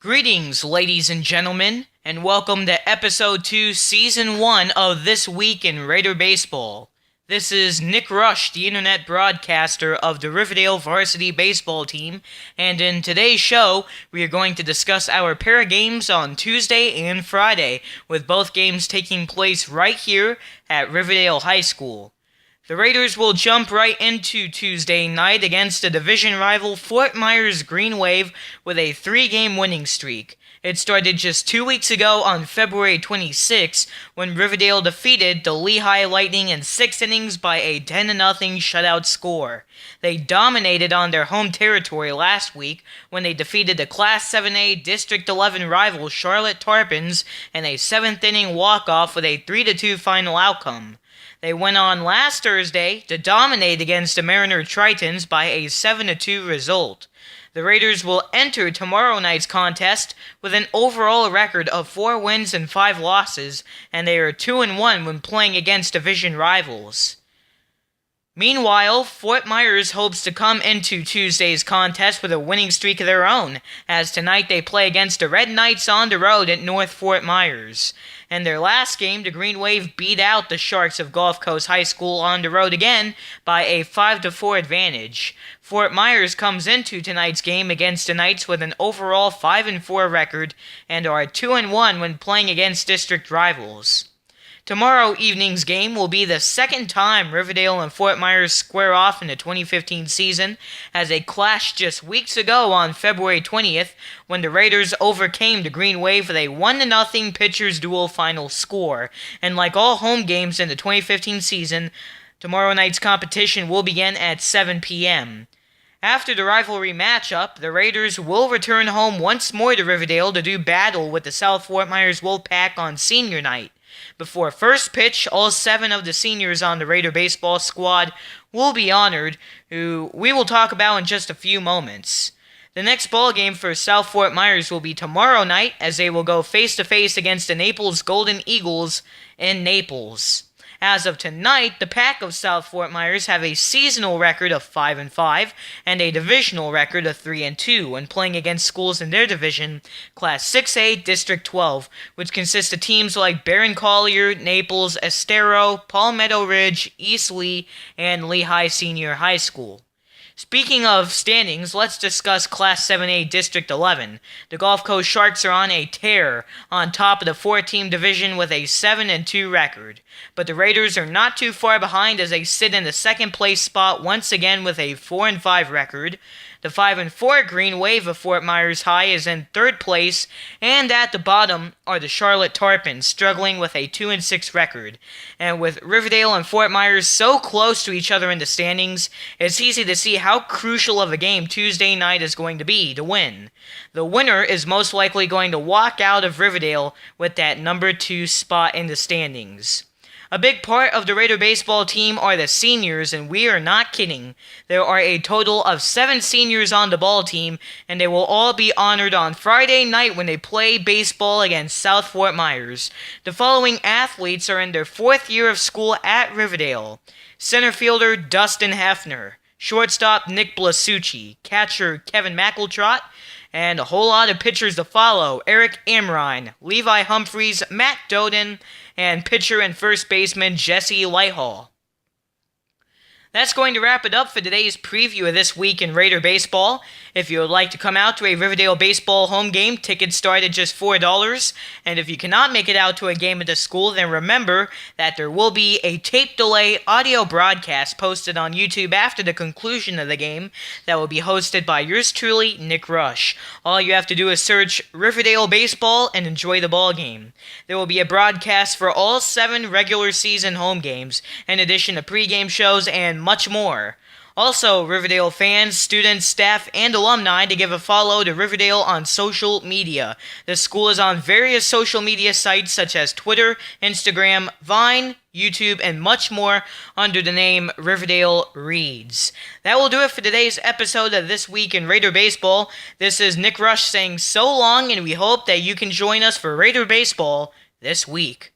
Greetings, ladies and gentlemen, and welcome to Episode 2, Season 1 of This Week in Raider Baseball. This is Nick Rush, the internet broadcaster of the Riverdale varsity baseball team, and in today's show, we are going to discuss our pair of games on Tuesday and Friday, with both games taking place right here at Riverdale High School. The Raiders will jump right into Tuesday night against a division rival Fort Myers Green Wave with a 3-game winning streak. It started just 2 weeks ago on February 26 when Riverdale defeated the Lehigh Lightning in 6 innings by a 10-0 shutout score. They dominated on their home territory last week when they defeated the Class 7A District 11 rival Charlotte Tarpons in a 7th-inning walk-off with a 3-2 final outcome. They went on last Thursday to dominate against the Mariner Tritons by a 7-2 result. The Raiders will enter tomorrow night's contest with an overall record of 4 wins and 5 losses, and they are 2-1 when playing against division rivals. Meanwhile, Fort Myers hopes to come into Tuesday's contest with a winning streak of their own, as tonight they play against the Red Knights on the road at North Fort Myers. In their last game, the Green Wave beat out the Sharks of Gulf Coast High School on the road again by a 5-4 advantage. Fort Myers comes into tonight's game against the Knights with an overall 5-4 record and are 2-1 when playing against district rivals. Tomorrow evening's game will be the second time Riverdale and Fort Myers square off in the 2015 season, as they clashed just weeks ago on February 20th when the Raiders overcame the Green Wave with a 1-0 pitchers duel final score. And like all home games in the 2015 season, tomorrow night's competition will begin at 7 p.m. After the rivalry matchup, the Raiders will return home once more to Riverdale to do battle with the South Fort Myers Wolfpack on senior night. Before first pitch, all 7 of the seniors on the Raider baseball squad will be honored, who we will talk about in just a few moments. The next ball game for South Fort Myers will be tomorrow night, as they will go face-to-face against the Naples Golden Eagles in Naples. As of tonight, the Pack of South Fort Myers have a seasonal record of 5-5 and a divisional record of 3-2 when playing against schools in their division, Class 6A District 12, which consists of teams like Barron Collier, Naples, Estero, Palmetto Ridge, East Lee, and Lehigh Senior High School. Speaking of standings, let's discuss Class 7A District 11. The Gulf Coast Sharks are on a tear on top of the 4-team division with a 7-2 record. But the Raiders are not too far behind as they sit in the second place spot once again with a 4-5 record. The 5-4 Green Wave of Fort Myers High is in third place, and at the bottom are the Charlotte Tarpons, struggling with a 2-6 record. And with Riverdale and Fort Myers so close to each other in the standings, it's easy to see how crucial of a game Tuesday night is going to be to win. The winner is most likely going to walk out of Riverdale with that number 2 spot in the standings. A big part of the Raider baseball team are the seniors, and we are not kidding. There are a total of 7 seniors on the ball team, and they will all be honored on Friday night when they play baseball against South Fort Myers. The following athletes are in their 4th year of school at Riverdale: center fielder Dustin Hefner, shortstop Nick Blasucci, catcher Kevin McEltrott, and a whole lot of pitchers to follow: Eric Amrine, Levi Humphreys, Matt Doden, and pitcher and first baseman Jesse Lighthall. That's going to wrap it up for today's preview of This Week in Raider Baseball. If you would like to come out to a Riverdale baseball home game, tickets start at just $4. And if you cannot make it out to a game at the school, then remember that there will be a tape delay audio broadcast posted on YouTube after the conclusion of the game that will be hosted by yours truly, Nick Rush. All you have to do is search Riverdale Baseball and enjoy the ball game. There will be a broadcast for all 7 regular season home games, in addition to pregame shows and much more. Also, Riverdale fans, students, staff, and alumni to give a follow to Riverdale on social media. The school is on various social media sites such as Twitter, Instagram, Vine, YouTube, and much more under the name Riverdale Reads. That will do it for today's episode of This Week in Raider Baseball. This is Nick Rush saying so long, and we hope that you can join us for Raider Baseball this week.